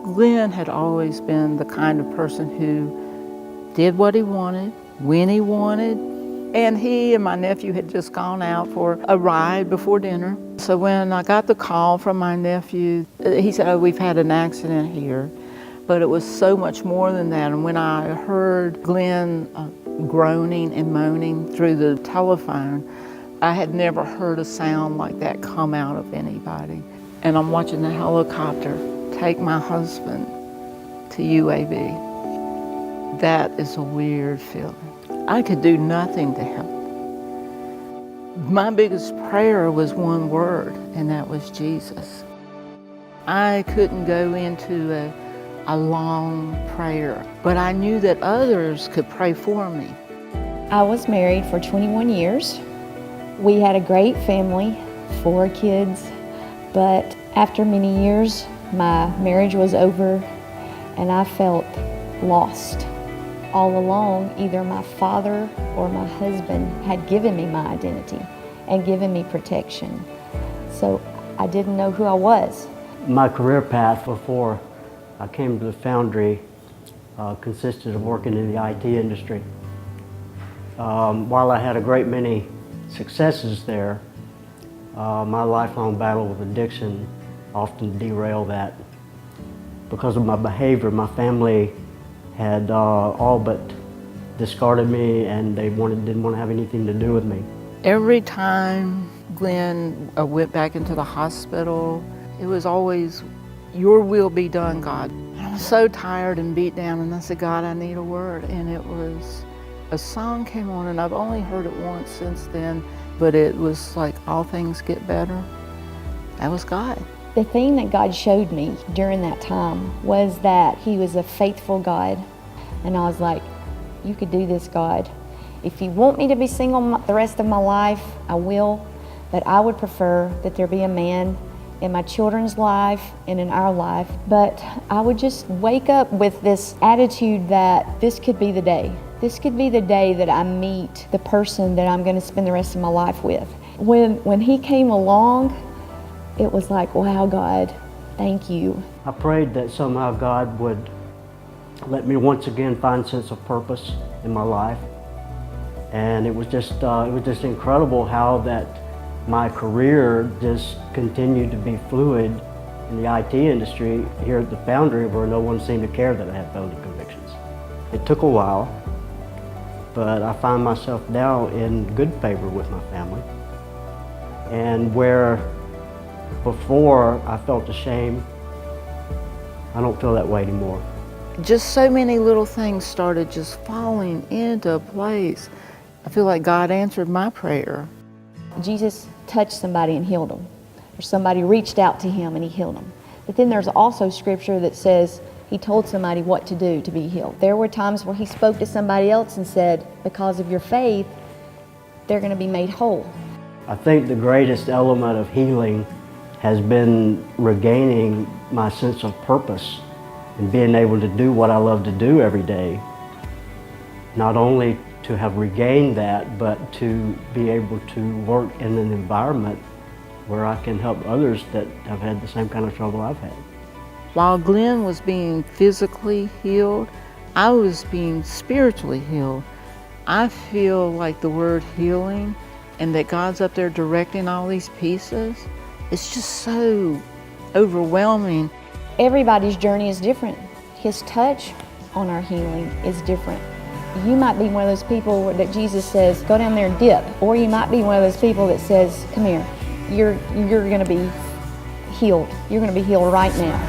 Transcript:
Glenn had always been the kind of person who did what he wanted, when he wanted, and he and my nephew had just gone out for a ride before dinner. So when I got the call from my nephew, he said, "Oh, we've had an accident here." But it was so much more than that. And when I heard Glenn groaning and moaning through the telephone, I had never heard a sound like that come out of anybody. And I'm watching the helicopter take my husband to UAB. That is a weird feeling. I could do nothing to help. My biggest prayer was one word, and that was Jesus. I couldn't go into a long prayer, but I knew that others could pray for me. I was married for 21 years. We had a great family, 4 kids, but after many years, my marriage was over and I felt lost. All along, either my father or my husband had given me my identity and given me protection. So I didn't know who I was. My career path before I came to the Foundry consisted of working in the IT industry. While I had a great many successes there, my lifelong battle with addiction often derailed that. Because of my behavior, my family had all but discarded me, and they didn't want to have anything to do with me. Every time Glenn went back into the hospital, it was always, "Your will be done, God." And I was so tired and beat down, and I said, "God, I need a word." And it was, a song came on, and I've only heard it once since then, but it was like, "All things get better." That was God. The thing that God showed me during that time was that He was a faithful God. And I was like, "You could do this, God. If you want me to be single the rest of my life, I will. But I would prefer that there be a man in my children's life and in our life." But I would just wake up with this attitude that this could be the day. This could be the day that I meet the person that I'm going to spend the rest of my life with. When He came along, it was like, wow, God, thank you. I prayed that somehow God would let me once again find a sense of purpose in my life. And it was just incredible how that my career just continued to be fluid in the IT industry here at the Foundry, where no one seemed to care that I had felony convictions. It took a while, but I find myself now in good favor with my family. And where before I felt ashamed, I don't feel that way anymore. Just so many little things started just falling into place. I feel like God answered my prayer. Jesus touched somebody and healed them, or somebody reached out to Him and He healed them. But then there's also scripture that says He told somebody what to do to be healed. There were times where He spoke to somebody else and said, because of your faith, they're going to be made whole. I think the greatest element of healing has been regaining my sense of purpose and being able to do what I love to do every day. Not only to have regained that, but to be able to work in an environment where I can help others that have had the same kind of trouble I've had. While Glenn was being physically healed, I was being spiritually healed. I feel like the word healing and that God's up there directing all these pieces, it's just so overwhelming. Everybody's journey is different. His touch on our healing is different. You might be one of those people that Jesus says, go down there and dip. Or you might be one of those people that says, come here, you're going to be healed. You're going to be healed right now.